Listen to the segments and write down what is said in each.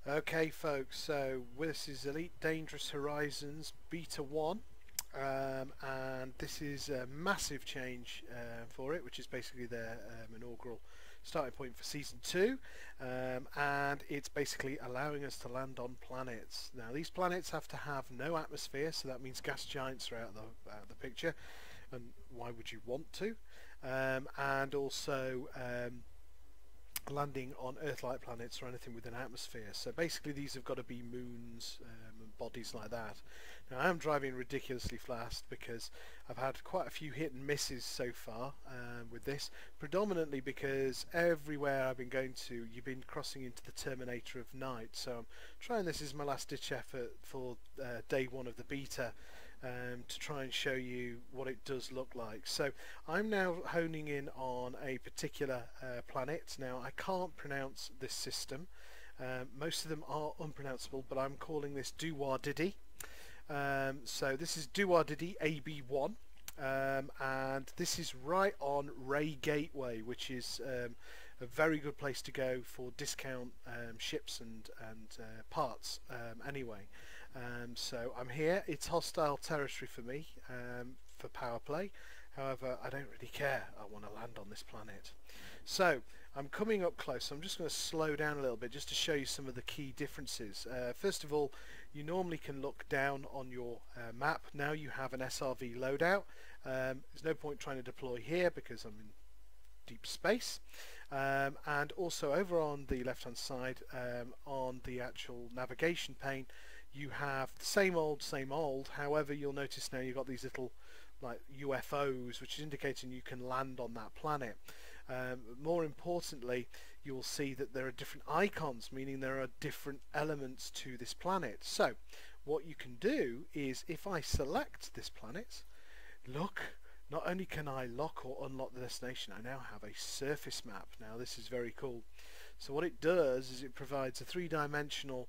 Okay folks, so this is Elite Dangerous Horizons Beta 1 and this is a massive change for it, which is basically their inaugural starting point for Season 2, and it's basically allowing us to land on planets. Now these planets have to have no atmosphere, so that means gas giants are out of the picture, and why would you want to? And also landing on Earth-like planets or anything with an atmosphere. So basically these have got to be moons and bodies like that. Now I am driving ridiculously fast because I've had quite a few hit and misses so far with this, predominantly because everywhere I've been going to, you've been crossing into the Terminator of Night. So I'm trying this as my last ditch effort for day one of the beta, to try and show you what it does look like. So I'm now honing in on a particular planet. Now I can't pronounce this system. Most of them are unpronounceable, but I'm calling this Duwadidi. So this is Duwadidi AB1, and this is right on Ray Gateway, which is a very good place to go for discount ships and parts anyway. So I'm here. It's hostile territory for me for power play. However, I don't really care. I want to land on this planet. So I'm coming up close. I'm just going to slow down a little bit just to show you some of the key differences. First of all, you normally can look down on your map. Now you have an SRV loadout. There's no point trying to deploy here because I'm in deep space. And also over on the left hand side, on the actual navigation pane, you have the same old. However, you'll notice now you've got these little like UFOs, which is indicating you can land on that planet. More importantly, you will see that there are different icons, meaning there are different elements to this planet. So what you can do is, if I select this planet, look, not only can I lock or unlock the destination, I now have a surface map. Now this is very cool. So what it does is it provides a three-dimensional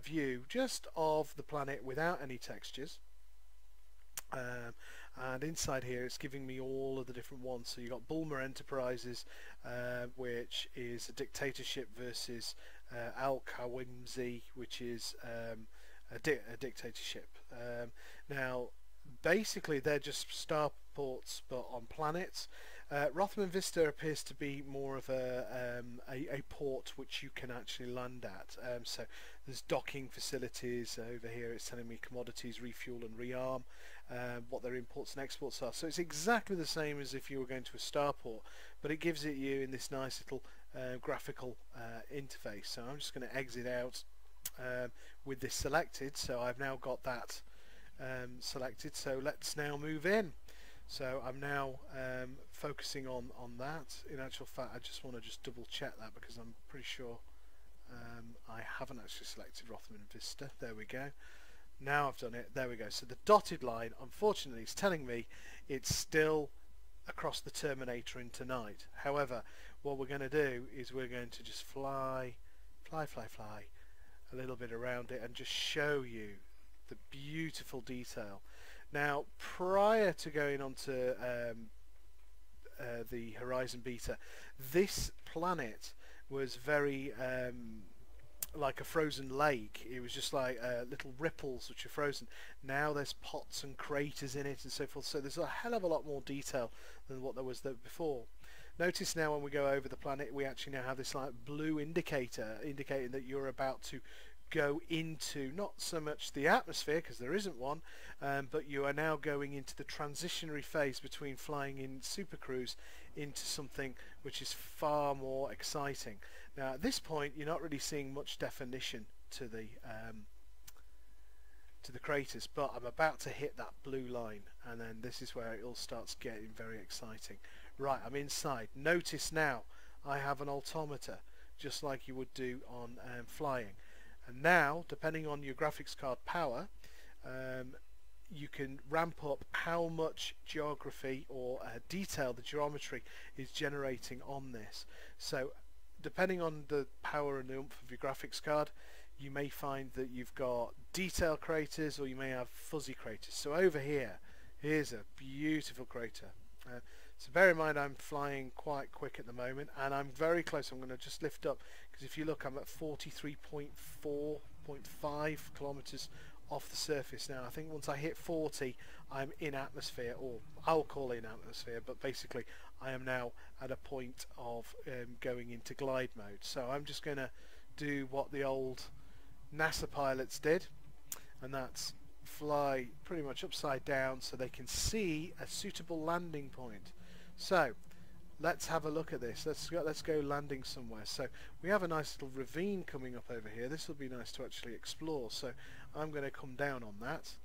view just of the planet without any textures, and inside here it's giving me all of the different ones. So you've got Bulmer Enterprises, which is a dictatorship, versus Al-Kawimzi, which is a dictatorship. Now basically they're just starports but on planets. Rothman Vista appears to be more of a port which you can actually land at. So there's docking facilities over here. It's telling me commodities, refuel and rearm, what their imports and exports are. So it's exactly the same as if you were going to a starport, but it gives it you in this nice little graphical interface. So I'm just going to exit out with this selected. So I've now got that selected. So let's now move in. So I'm now focusing on that. In actual fact, I just want to double check that because I'm pretty sure I haven't actually selected Rothman Vista. There we go. Now I've done it. There we go. So the dotted line, unfortunately, is telling me it's still across the Terminator into night. However, what we're going to do is we're going to just fly a little bit around it and just show you the beautiful detail. Now, prior to going on to the Horizon Beta, this planet was very like a frozen lake. It was just like little ripples which are frozen. Now there's pots and craters in it and so forth, so there's a hell of a lot more detail than what there was there before. Notice now when we go over the planet, we actually now have this like blue indicator indicating that you're about to go into not so much the atmosphere, because there isn't one, but you are now going into the transitionary phase between flying in supercruise into something which is far more exciting. Now at this point you're not really seeing much definition to the craters, but I'm about to hit that blue line, and then this is where it all starts getting very exciting. Right, I'm inside. Notice now I have an altimeter just like you would do on flying. And now, depending on your graphics card power, you can ramp up how much geography or detail the geometry is generating on this. So depending on the power and the oomph of your graphics card, you may find that you've got detail craters or you may have fuzzy craters. So over here, here's a beautiful crater. So bear in mind I'm flying quite quick at the moment, and I'm very close. I'm going to just lift up, because if you look, I'm at 43.4.5 kilometers off the surface now. I think once I hit 40 I'm in atmosphere, or I'll call it in atmosphere, but basically I am now at a point of going into glide mode. So I'm just going to do what the old NASA pilots did, and that's fly pretty much upside down so they can see a suitable landing point. So let's have a look at this. Let's go landing somewhere. So we have a nice little ravine coming up over here. This will be nice to actually explore. So I'm going to come down on that.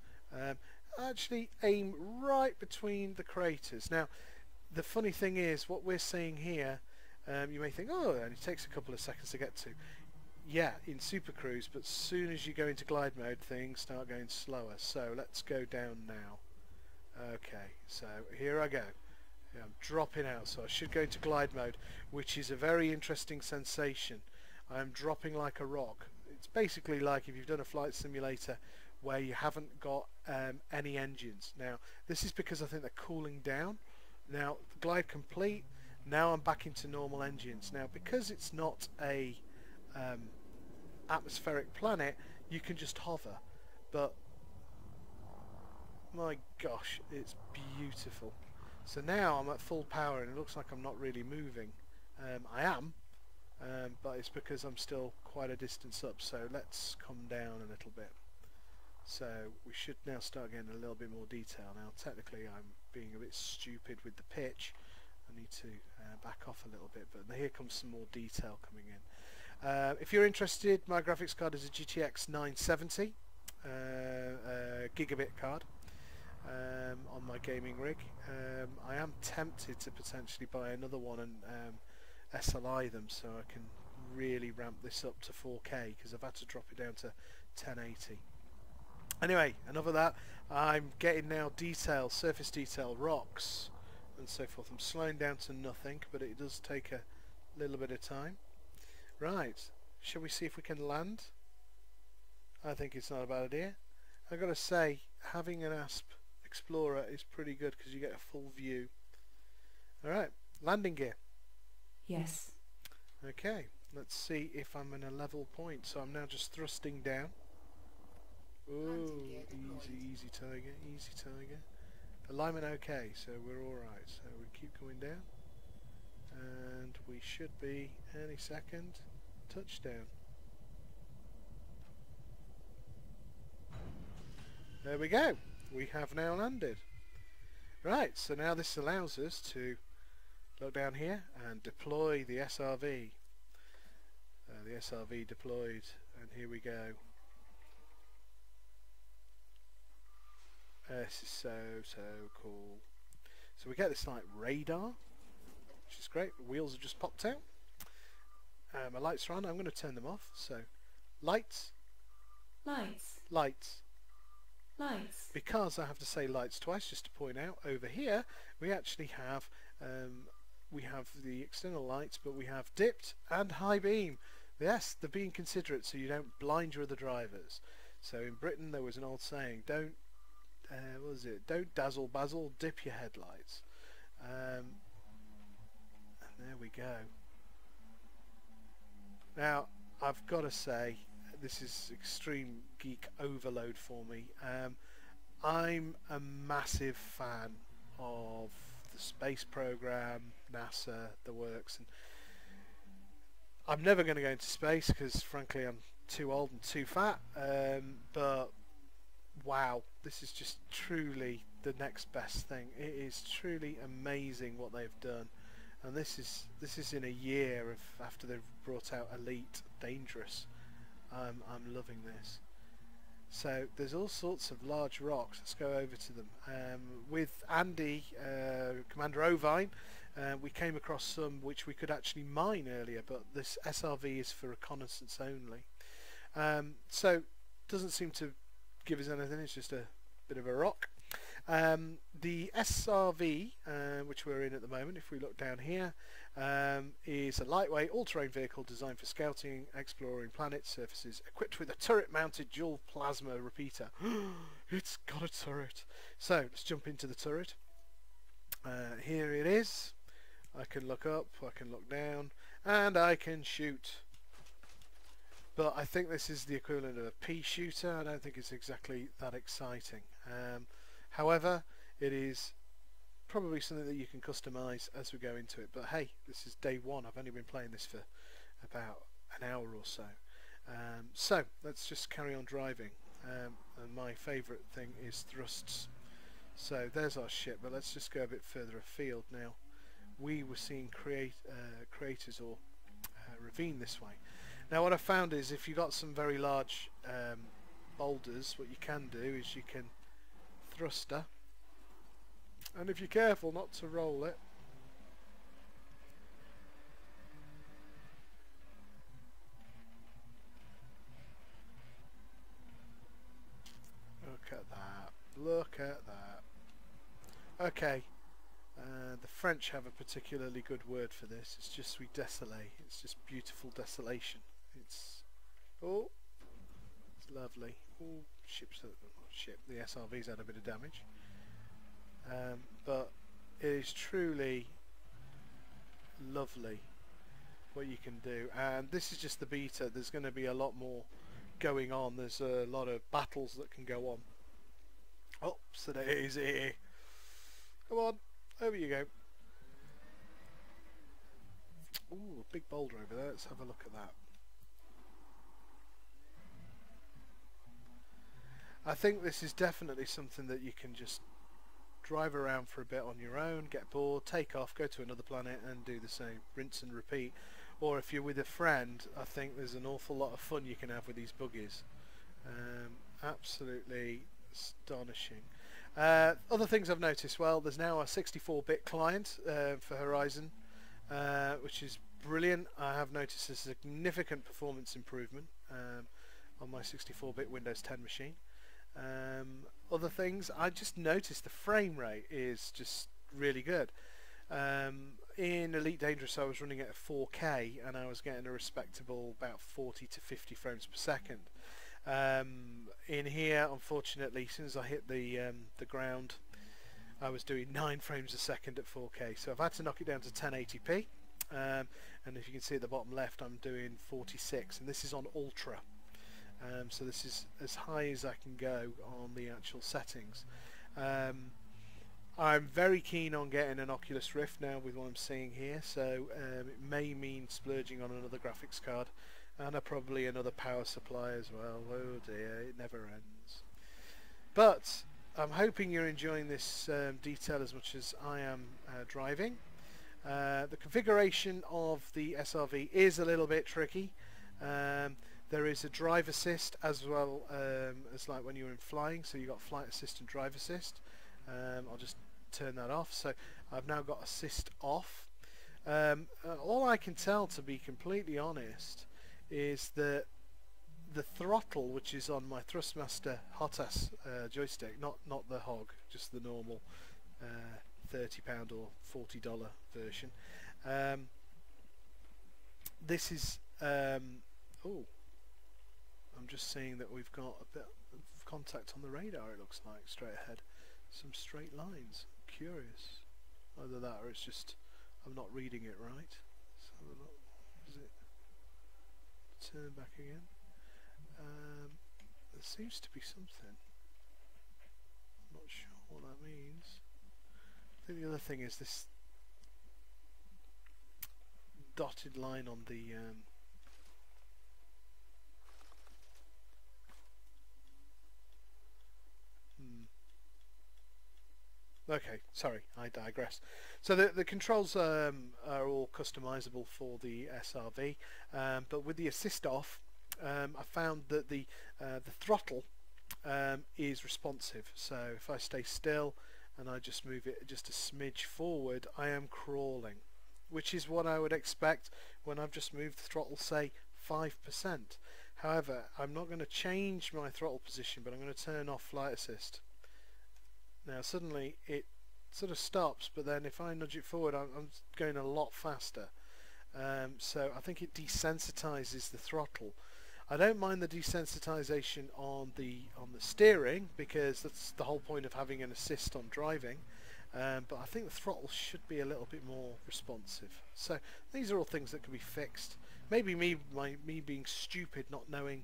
Actually aim right between the craters. Now the funny thing is, what we're seeing here, you may think, oh, it only takes a couple of seconds to get to. Yeah, in Super Cruise, but as soon as you go into glide mode things start going slower. So let's go down now. Okay, so here I go. I'm dropping out, so I should go into glide mode, which is a very interesting sensation. I'm dropping like a rock. It's basically like if you've done a flight simulator where you haven't got any engines. Now this is because I think they're cooling down. Now the glide complete, now I'm back into normal engines. Now because it's not a atmospheric planet, you can just hover, but my gosh, it's beautiful. So now I'm at full power and it looks like I'm not really moving. I am, but it's because I'm still quite a distance up. So let's come down a little bit. So we should now start getting a little bit more detail. Now technically I'm being a bit stupid with the pitch. I need to back off a little bit, but here comes some more detail coming in. If you're interested, my graphics card is a GTX 970 gigabit card on my gaming rig. I am tempted to potentially buy another one and SLI them so I can really ramp this up to 4K, because I've had to drop it down to 1080. Anyway, enough of that. I'm getting now detail, surface detail, rocks and so forth. I'm slowing down to nothing, but it does take a little bit of time. Right, shall we see if we can land? I think it's not a bad idea. I've got to say, having an ASP Explorer is pretty good because you get a full view. Alright, landing gear. Yes. Okay, let's see if I'm in a level point. So I'm now just thrusting down. Ooh, easy tiger, easy tiger. Alignment okay, so we're alright. So we keep going down. And we should be any second. Touchdown. There we go. We have now landed. Right, so now this allows us to look down here and deploy the SRV. The SRV deployed, and here we go. This is so cool. So we get this like radar, which is great. The wheels have just popped out. My lights are on. I'm going to turn them off. So lights, Lights. lights. Lights. Because I have to say lights twice, just to point out, over here we actually have the external lights, but we have dipped and high beam. Yes, they're being considerate so you don't blind your other drivers. So in Britain there was an old saying, don't what was it? Don't dazzle basil, dip your headlights. And there we go. Now I've got to say, this is extreme geek overload for me. I'm a massive fan of the space program, NASA, the works, and I'm never going to go into space because frankly I'm too old and too fat, but wow, this is just truly the next best thing. It is truly amazing what they've done, and this is in a year of after they've brought out Elite Dangerous. I'm loving this. So there's all sorts of large rocks. Let's go over to them. With Andy, Commander Ovine, we came across some which we could actually mine earlier, but this SRV is for reconnaissance only. So doesn't seem to give us anything. It's just a bit of a rock. The SRV, which we're in at the moment, if we look down here, is a lightweight all-terrain vehicle designed for scouting, exploring planet surfaces, equipped with a turret-mounted dual plasma repeater. It's got a turret. So let's jump into the turret. Here it is. I can look up, I can look down, and I can shoot. But I think this is the equivalent of a pea shooter. I don't think it's exactly that exciting. However, it is probably something that you can customize as we go into it. But hey, this is day one. I've only been playing this for about an hour or so. So let's just carry on driving. And my favourite thing is thrusts. So there's our ship, but let's just go a bit further afield now. We were seeing craters or ravine this way. Now what I found is if you got some very large boulders, what you can do is you can thruster, and if you're careful not to roll it, look at that, look at that. Okay, the French have a particularly good word for this. It's just sweet désolé. It's just beautiful desolation. It's it's lovely. Oh, the SRV's had a bit of damage, but it is truly lovely what you can do. And this is just the beta. There's going to be a lot more going on. There's a lot of battles that can go on. Oh, so there is here. Come on, over you go. Ooh, a big boulder over there. Let's have a look at that. I think this is definitely something that you can just drive around for a bit on your own, get bored, take off, go to another planet and do the same, rinse and repeat. Or if you're with a friend, I think there's an awful lot of fun you can have with these buggies. Absolutely astonishing. Other things I've noticed, well, there's now a 64-bit client for Horizon, which is brilliant. I have noticed a significant performance improvement on my 64-bit Windows 10 machine. Other things, I just noticed the frame rate is just really good. In Elite Dangerous I was running at a 4K and I was getting a respectable about 40 to 50 frames per second. In here, unfortunately, as soon as I hit the ground, I was doing 9 frames a second at 4K, so I've had to knock it down to 1080p, and if you can see at the bottom left I'm doing 46, and this is on Ultra. So this is as high as I can go on the actual settings. I'm very keen on getting an Oculus Rift now with what I'm seeing here, so it may mean splurging on another graphics card and probably another power supply as well. Oh dear, it never ends. But I'm hoping you're enjoying this detail as much as I am driving. The configuration of the SRV is a little bit tricky. There is a drive assist as well as like when you're in flying, so you've got flight assist and drive assist. I'll just turn that off. So I've now got assist off. All I can tell, to be completely honest, is that the throttle, which is on my Thrustmaster Hot-Ass joystick, not the hog, just the normal £30 or $40 version. This is oh, I'm just seeing that we've got a bit of contact on the radar, it looks like, straight ahead. Some straight lines. Curious. Either that or it's just I'm not reading it right. Let's have a look. Is it turn back again? There seems to be something. I'm not sure what that means. I think the other thing is this dotted line on the Okay, sorry, I digress. So the controls are all customizable for the SRV, but with the assist off, I found that the throttle is responsive. So if I stay still and I just move it just a smidge forward, I am crawling, which is what I would expect when I've just moved the throttle, say 5%. However, I'm not going to change my throttle position, but I'm going to turn off flight assist. Now suddenly it sort of stops, but then if I nudge it forward I'm going a lot faster. So I think it desensitizes the throttle. I don't mind the desensitization on the steering, because that's the whole point of having an assist on driving. but I think the throttle should be a little bit more responsive. So these are all things that can be fixed. Maybe me being stupid, not knowing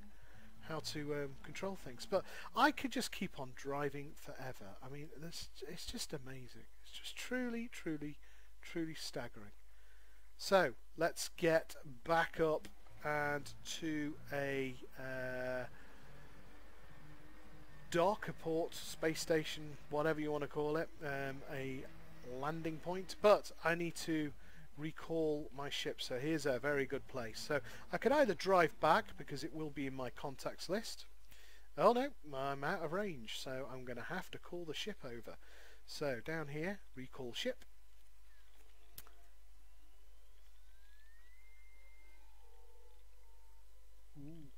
how to control things, but I could just keep on driving forever. I mean, it's just amazing. It's just truly staggering. So let's get back up and to a dock, a port, space station, whatever you want to call it, a landing point, but I need to recall my ship. So here's a very good place. So I could either drive back because it will be in my contacts list. Oh no, I'm out of range, so I'm going to have to call the ship over. So down here, recall ship. Ooh,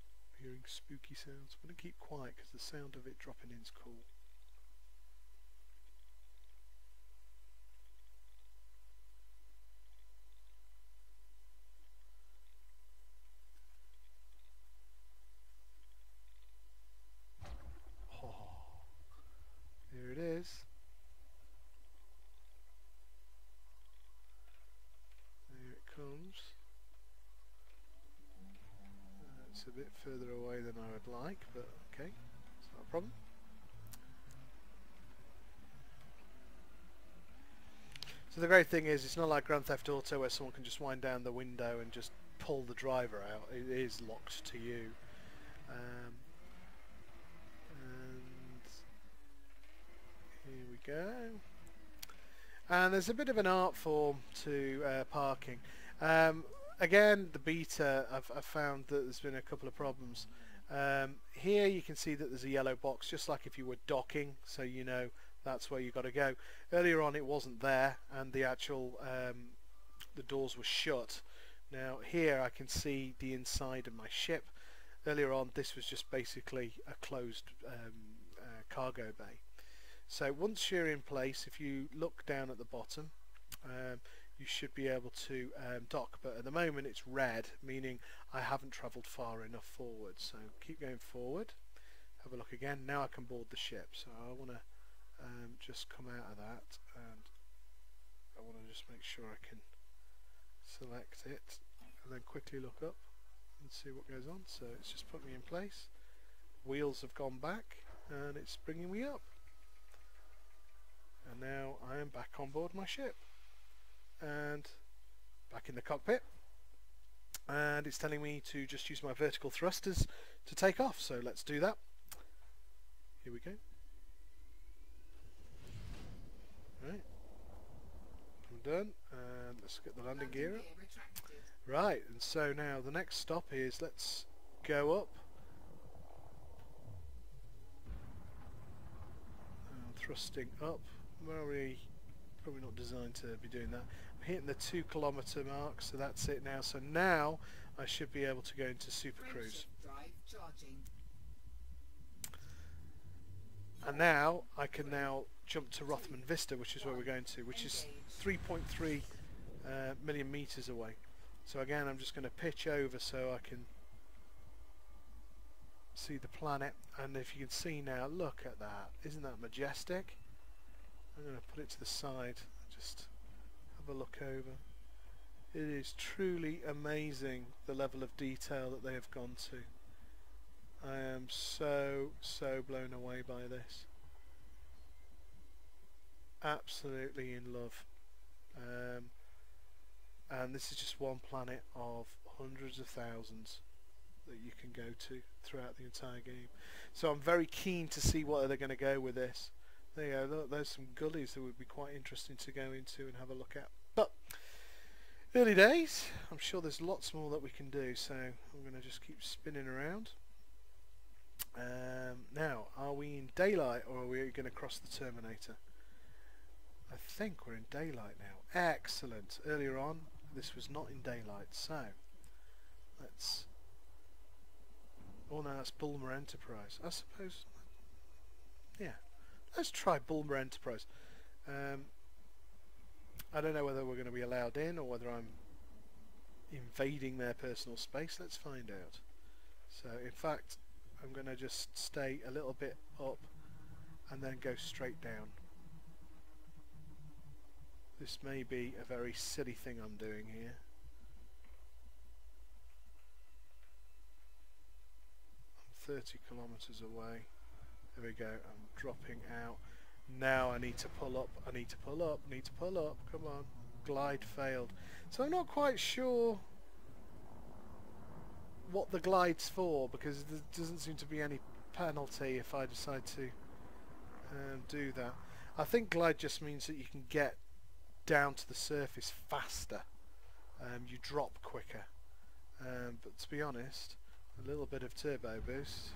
hearing spooky sounds. I'm going to keep quiet because the sound of it dropping in is cool. Here it is. There it comes. It's a bit further away than I would like, but okay, it's not a problem. So the great thing is, it's not like Grand Theft Auto where someone can just wind down the window and just pull the driver out. It is locked to you. And here we go. And there's a bit of an art form to parking. Again, the beta, I've found that there's been a couple of problems. Here you can see that there's a yellow box, just like if you were docking, so you know that's where you got to go. Earlier on it wasn't there, and the actual the doors were shut. Now here I can see the inside of my ship. Earlier on this was just basically a closed cargo bay. So once you're in place, if you look down at the bottom, you should be able to dock, but at the moment it's red, meaning I haven't travelled far enough forward. So keep going forward, have a look again. Now I can board the ship, so I want to just come out of that, and I want to just make sure I can select it and then quickly look up and see what goes on. So it's just put me in place, wheels have gone back, and it's bringing me up, and now I am back on board my ship and back in the cockpit, and it's telling me to just use my vertical thrusters to take off. So let's do that. Here we go. Right, I'm done, and let's get the landing gear up. Right, and so now the next stop is, let's go up. Thrusting up. Probably not designed to be doing that. I'm hitting the 2 kilometer mark, so that's it now. So now I should be able to go into Super Cruise. And now I can now jump to Rothman Vista, which is where we're going to, which is 3.3 million meters away. So again, I'm just going to pitch over so I can see the planet. And if you can see now, look at that. Isn't that majestic? I'm going to put it to the side, just have a look over. It is truly amazing the level of detail that they have gone to. I am so blown away by this. Absolutely in love. And this is just one planet of hundreds of thousands that you can go to throughout the entire game. So I'm very keen to see what they're going to go with this. There you go, look, there's some gullies that would be quite interesting to go into and have a look at. But early days, I'm sure there's lots more that we can do, so I'm going to just keep spinning around. Now, are we in daylight or are we going to cross the Terminator? I think we're in daylight now. Excellent. Earlier on, this was not in daylight, so let's... Oh no, that's Bulmer Enterprise. I suppose... Yeah. Let's try Bulmer Enterprise. I don't know whether we're going to be allowed in or whether I'm invading their personal space. Let's find out. So, in fact, I'm going to just stay a little bit up and then go straight down. This may be a very silly thing I'm doing here. I'm 30 kilometers away. There we go. I'm dropping out. Now I need to pull up. I need to pull up. Need to pull up. Come on. Glide failed. So I'm not quite sure what the glide's for, because there doesn't seem to be any penalty if I decide to do that. I think glide just means that you can get down to the surface faster. You drop quicker. But to be honest, a little bit of turbo boost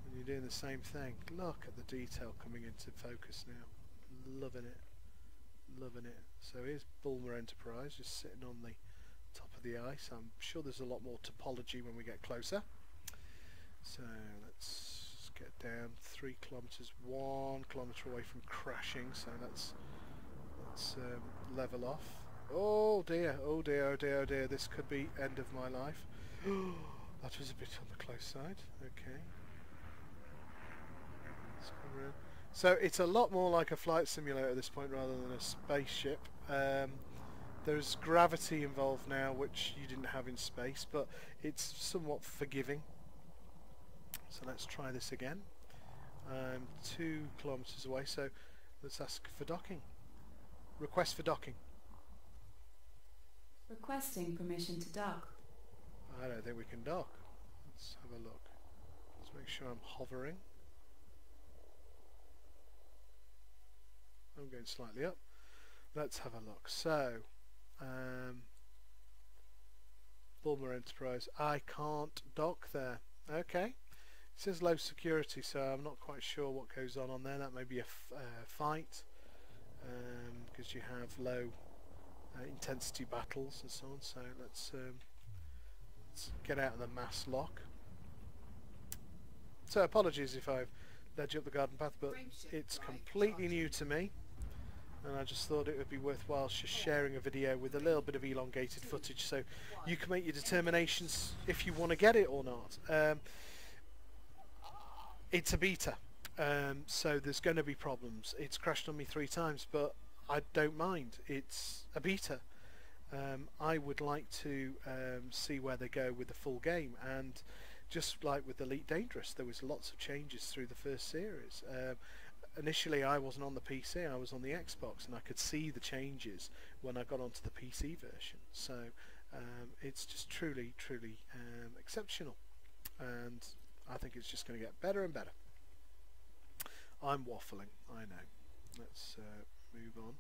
and you're doing the same thing. Look at the detail coming into focus now. Loving it. Loving it. So here's Bulmer Enterprise just sitting on the top of the ice. I'm sure there's a lot more topology when we get closer. So let's get down 3 kilometers, 1 kilometer away from crashing. So let's level off. Oh dear, oh dear, oh dear, oh dear. This could be end of my life. That was a bit on the close side. Okay. Let's come around. So it's a lot more like a flight simulator at this point rather than a spaceship. There's gravity involved now, which you didn't have in space, but it's somewhat forgiving. So let's try this again. I'm 2 kilometers away, so let's ask for docking. Request for docking. Requesting permission to dock. I don't think we can dock. Let's have a look. Let's make sure I'm hovering. I'm going slightly up. Let's have a look. So, Bulmer Enterprise. I can't dock there. Okay. It says low security, so I'm not quite sure what goes on there. That may be a fight, because you have low intensity battles and so on. So let's get out of the mass lock. So apologies if I've led you up the garden path, but it's completely new to me, and I just thought it would be worthwhile just sharing a video with a little bit of elongated footage so you can make your determinations if you want to get it or not. It's a beta, so there's going to be problems. It's crashed on me 3 times, but I don't mind. It's a beta. I would like to see where they go with the full game, and just like with Elite Dangerous, there was lots of changes through the first series. Initially I wasn't on the PC, I was on the Xbox, and I could see the changes when I got onto the PC version. So it's just truly exceptional, and I think it's just going to get better and better. I'm waffling, I know. Let's move on.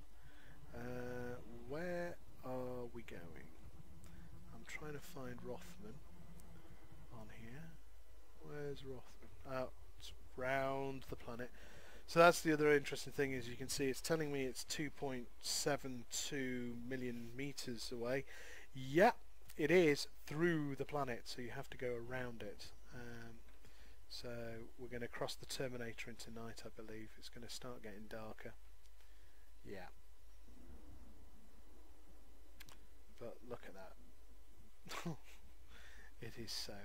Where are we going? I'm trying to find Rothman on here. Where's Rothman? Oh, it's round the planet. So that's the other interesting thing, is you can see it's telling me it's 2.72 million meters away. Yeah, it is through the planet, so you have to go around it. So we're going to cross the Terminator into night, I believe. It's going to start getting darker. Yeah. But look at that. It is so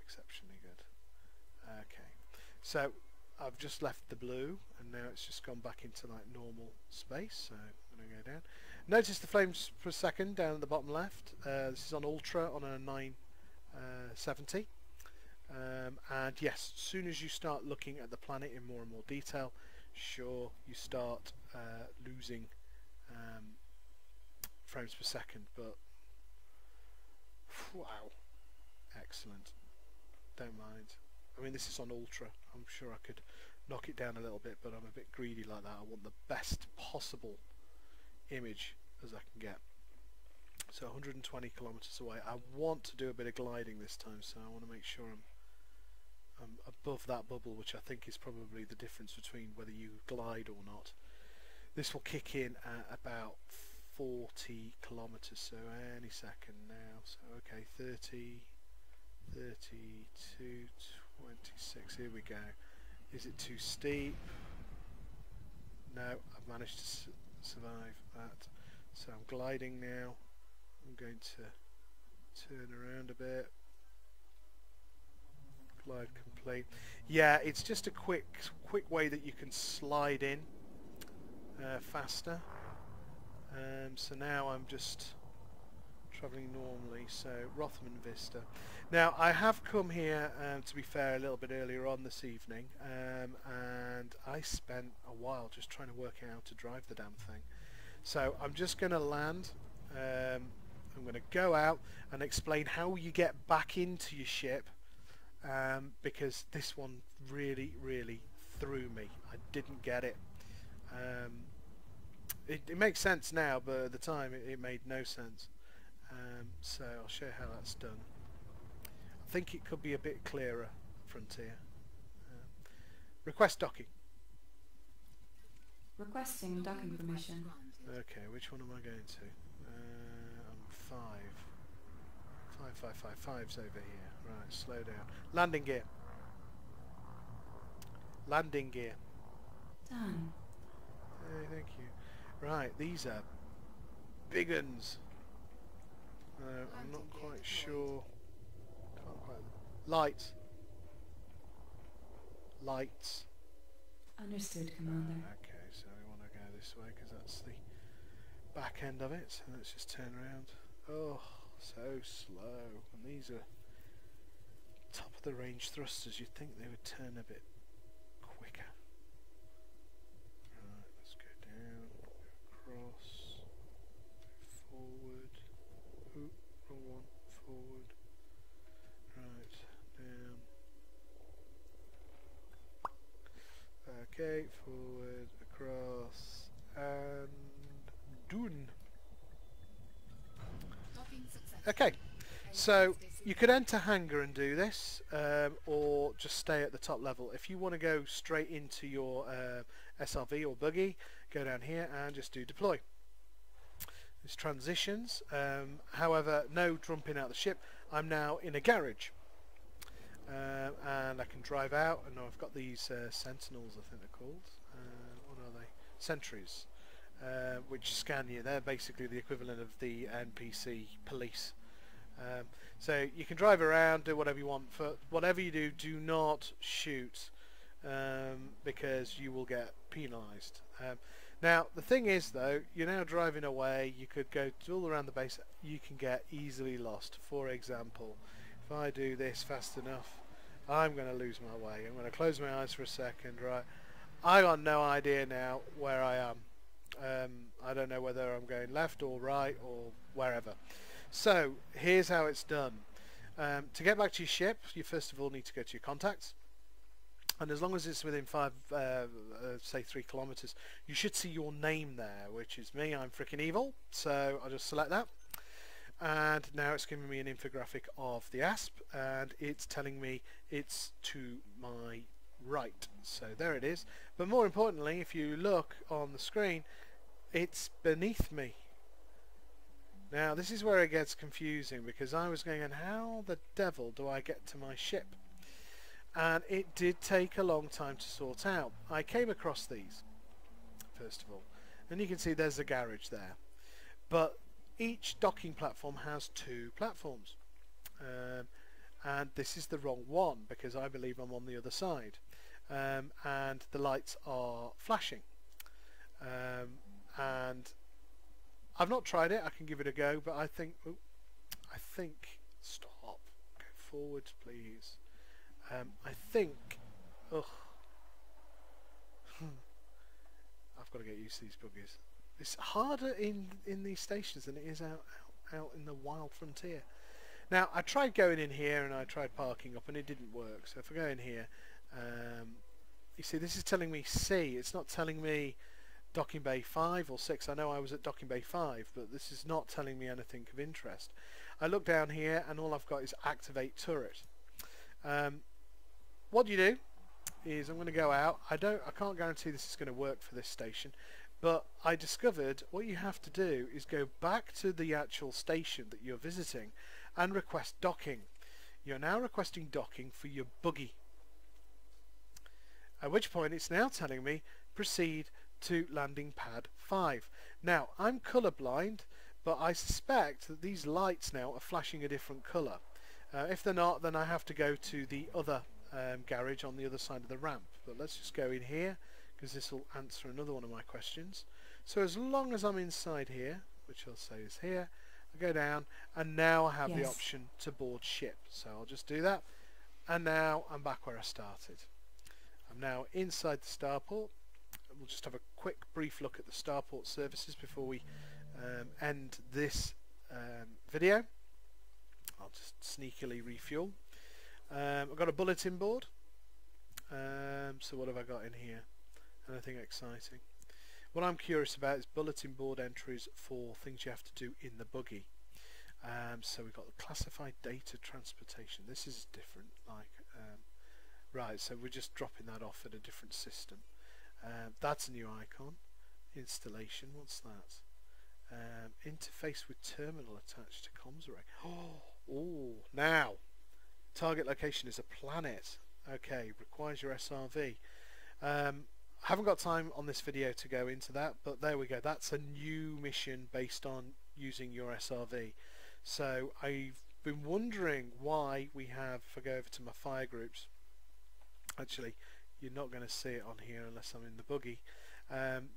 exceptionally good. Okay. So I've just left the blue, and now it's just gone back into like normal space. So I'm going to go down. Notice the frames per second down at the bottom left. This is on Ultra on a 970. And yes, as soon as you start looking at the planet in more and more detail, sure, you start losing frames per second, but wow, excellent. Don't mind. I mean, this is on Ultra. I'm sure I could knock it down a little bit, but I'm a bit greedy like that. I want the best possible image as I can get. So 120 kilometers away. I want to do a bit of gliding this time, so I want to make sure I'm above that bubble, which I think is probably the difference between whether you glide or not. This will kick in at about 40 kilometers, so any second now. So okay, 30, 32, 26. Here we go. Is it too steep? No, I've managed to survive that. So I'm gliding now. I'm going to turn around a bit. Glide complete. Yeah, it's just a quick way that you can slide in faster. So now I'm just travelling normally, so Rothman Vista. Now I have come here, to be fair, a little bit earlier on this evening, and I spent a while just trying to work out how to drive the damn thing. So I'm just going to land, I'm going to go out and explain how you get back into your ship, because this one really threw me. I didn't get it. It makes sense now, but at the time it made no sense. So I'll show you how that's done. I think it could be a bit clearer, Frontier. Request docking. Requesting docking permission. Okay, which one am I going to? I'm 5. 5's over here. Right, slow down. Landing gear. Landing gear. Done. Hey, thank you. Right, these are big uns. I'm not quite sure. Can't quite. Lights. Lights. Understood, Commander. Okay, so we want to go this way because that's the back end of it. So let's just turn around. Oh, so slow. And these are top of the range thrusters. You'd think they would turn a bit quicker. Right, let's go down, go across, forward. Oop, wrong one. Forward. Right, down. Okay, forward, across, and done. Okay, so you could enter hangar and do this, or just stay at the top level. If you want to go straight into your SRV or buggy, go down here and just do deploy. There's transitions, however, no jumping out of the ship. I'm now in a garage. And I can drive out, and I've got these sentinels, I think they're called. What are they? Sentries, which scan you. They're basically the equivalent of the NPC police. So you can drive around, do whatever you want. For whatever you do, do not shoot, because you will get penalised. Now the thing is, though, you're now driving away. You could go all around the base. You can get easily lost. For example, if I do this fast enough, I'm going to lose my way. I'm going to close my eyes for a second. Right, I got no idea now where I am. I don't know whether I'm going left or right or wherever. So here's how it's done. To get back to your ship, you first of all need to go to your contacts, and as long as it's within say 3 kilometers, you should see your name there, which is me. I'm FrikinEvil, so I'll just select that. And now it's giving me an infographic of the ASP, and it's telling me it's to my right. So there it is. But more importantly, if you look on the screen, it's beneath me. Now this is where it gets confusing, because I was going, and how the devil do I get to my ship? And it did take a long time to sort out. I came across these, first of all, and you can see there's a garage there. But each docking platform has 2 platforms, and this is the wrong one, because I believe I'm on the other side, and the lights are flashing, and I've not tried it. I can give it a go, but I think stop, go forward please. I think I've got to get used to these buggies. It's harder in these stations than it is out in the wild frontier. Now I tried going in here, and I tried parking up, and it didn't work. So if I go in here, you see this is telling me C. It's not telling me docking bay 5 or 6. I know I was at docking bay 5, but this is not telling me anything of interest. I look down here, and all I've got is activate turret. What you do is I'm going to go out. I can't guarantee this is going to work for this station, but I discovered what you have to do is go back to the actual station that you're visiting and request docking. You're now requesting docking for your buggy, at which point it's now telling me proceed to landing pad 5. Now I'm colourblind, but I suspect that these lights now are flashing a different colour. If they're not, then I have to go to the other garage on the other side of the ramp. But let's just go in here, because this will answer another one of my questions. So as long as I'm inside here, which I'll say is here, I go down, and now I have the Yes. option to board ship. So I'll just do that, and now I'm back where I started. I'm now inside the starport. We'll just have a quick brief look at the starport services before we end this video. I'll just sneakily refuel. I've got a bulletin board. So what have I got in here? Anything exciting? What I'm curious about is bulletin board entries for things you have to do in the buggy. So we've got the classified data transportation. This is different. Right, so we're just dropping that off at a different system. That's a new icon. Installation, what's that? Interface with terminal attached to comms array. Oh, now target location is a planet. Okay, requires your SRV. I haven't got time on this video to go into that, but there we go. That's a new mission based on using your SRV. So I've been wondering why we have, if I go over to my fire groups, actually you're not going to see it on here unless I'm in the buggy.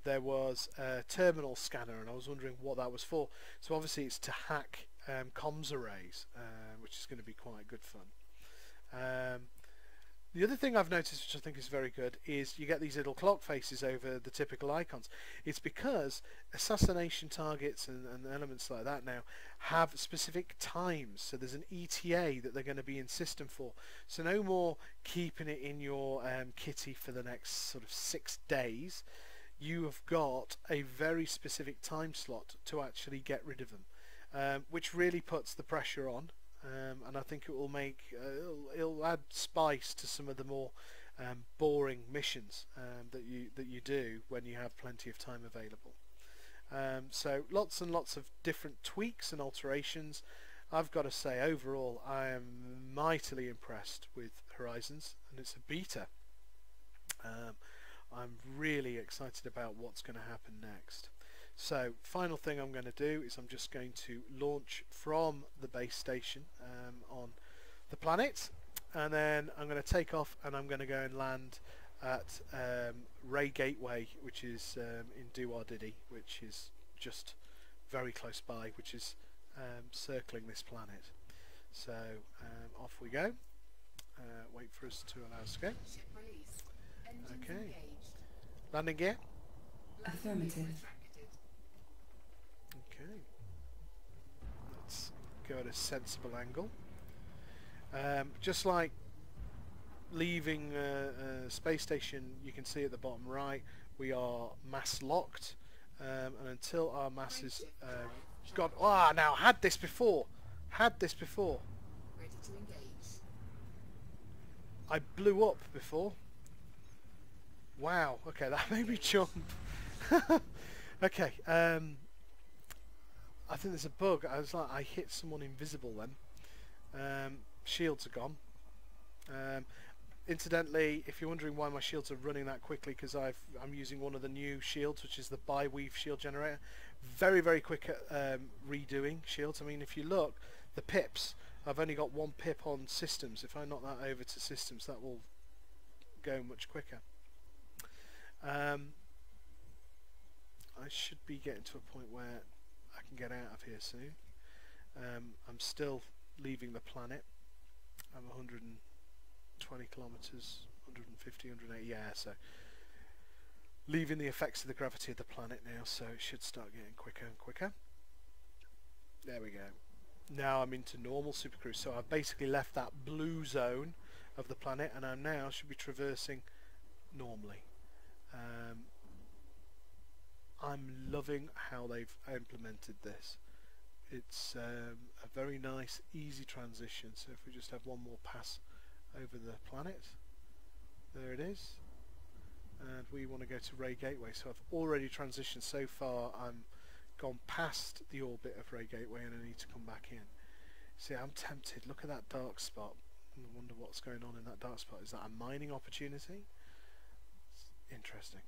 There was a terminal scanner, and I was wondering what that was for. So obviously it's to hack comms arrays, which is going to be quite good fun. The other thing I've noticed, which I think is very good, is you get these little clock faces over the typical icons. It's because assassination targets and elements like that now have specific times. So there's an ETA that they're going to be in system for. So no more keeping it in your kitty for the next sort of 6 days. You have got a very specific time slot to actually get rid of them, which really puts the pressure on. And I think it will make it'll add spice to some of the more boring missions that you do when you have plenty of time available. So lots and lots of different tweaks and alterations. I've got to say, overall, I am mightily impressed with Horizons, and it's a beta. I'm really excited about what's going to happen next. So final thing I'm going to do is I'm just going to launch from the base station on the planet, and then I'm going to take off and I'm going to go and land at Ray Gateway, which is in Duardidi, which is just very close by, which is circling this planet. So off we go. Wait for us to allow us to go. Okay. Landing gear. Affirmative. Okay, let's go at a sensible angle. Just like leaving a space station, you can see at the bottom right we are mass locked, and until our mass is got. Now had this before. Ready to engage. I blew up before. Wow. Okay, that made me jump. Okay. I think there's a bug. I hit someone invisible then. Shields are gone. Incidentally, if you're wondering why my shields are running that quickly, because I'm using one of the new shields, which is the bi-weave shield generator. Very, very quick at redoing shields. I mean, if you look, the pips, I've only got 1 pip on systems. If I knock that over to systems, that will go much quicker. I should be getting to a point where I can get out of here soon. I'm still leaving the planet. I'm 120 kilometers, 150, 180, yeah, so leaving the effects of the gravity of the planet now, so it should start getting quicker and quicker. There we go. Now I'm into normal supercruise, so I've basically left that blue zone of the planet, and I now should be traversing normally. I'm loving how they've implemented this. It's a very nice, easy transition. So if we just have one more pass over the planet, there it is. And we want to go to Ray Gateway. So I've already transitioned so far. I'm gone past the orbit of Ray Gateway, and I need to come back in. See, I'm tempted. Look at that dark spot. I wonder what's going on in that dark spot. Is that a mining opportunity? It's interesting.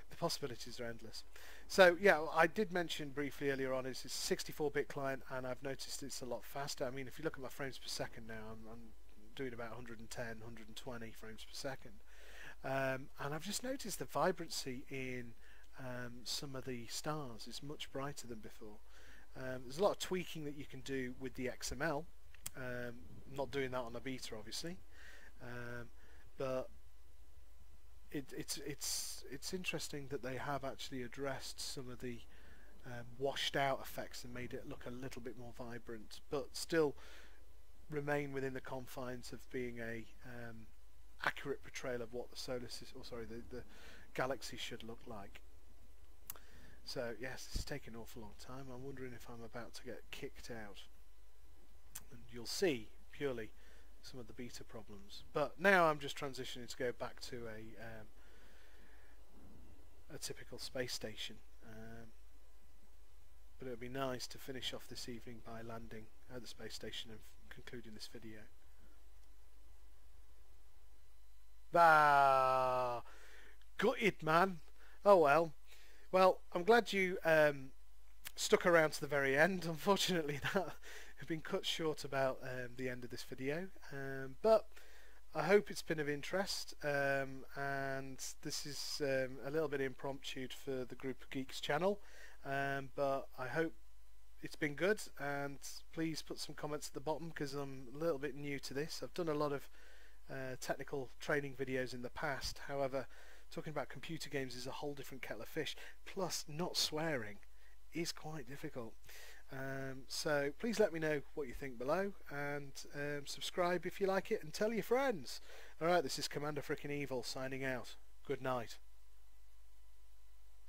The possibilities are endless. So yeah, I did mention briefly earlier on it's a 64-bit client, and I've noticed it's a lot faster. I mean, if you look at my frames per second now, I'm doing about 110, 120 frames per second. And I've just noticed the vibrancy in some of the stars is much brighter than before. There's a lot of tweaking that you can do with the XML. Not doing that on a beta, obviously, but it's interesting that they have actually addressed some of the washed out effects and made it look a little bit more vibrant, but still remain within the confines of being a accurate portrayal of what the solar system, or sorry, the galaxy should look like. So yes, this is taking an awful long time. I'm wondering if I'm about to get kicked out, and you'll see purely some of the beta problems. But now I'm just transitioning to go back to a typical space station. But it would be nice to finish off this evening by landing at the space station and concluding this video. Ah, gutted, man. Oh well. Well, I'm glad you stuck around to the very end. Unfortunately, that have been cut short about the end of this video, but I hope it's been of interest, and this is a little bit impromptu for the Group of Geeks channel, but I hope it's been good, and please put some comments at the bottom because I'm a little bit new to this. I've done a lot of technical training videos in the past, however talking about computer games is a whole different kettle of fish, plus not swearing is quite difficult. So please let me know what you think below, and subscribe if you like it, and tell your friends. Alright, this is Cmdr FrikinEvil signing out. Good night.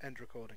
End recording.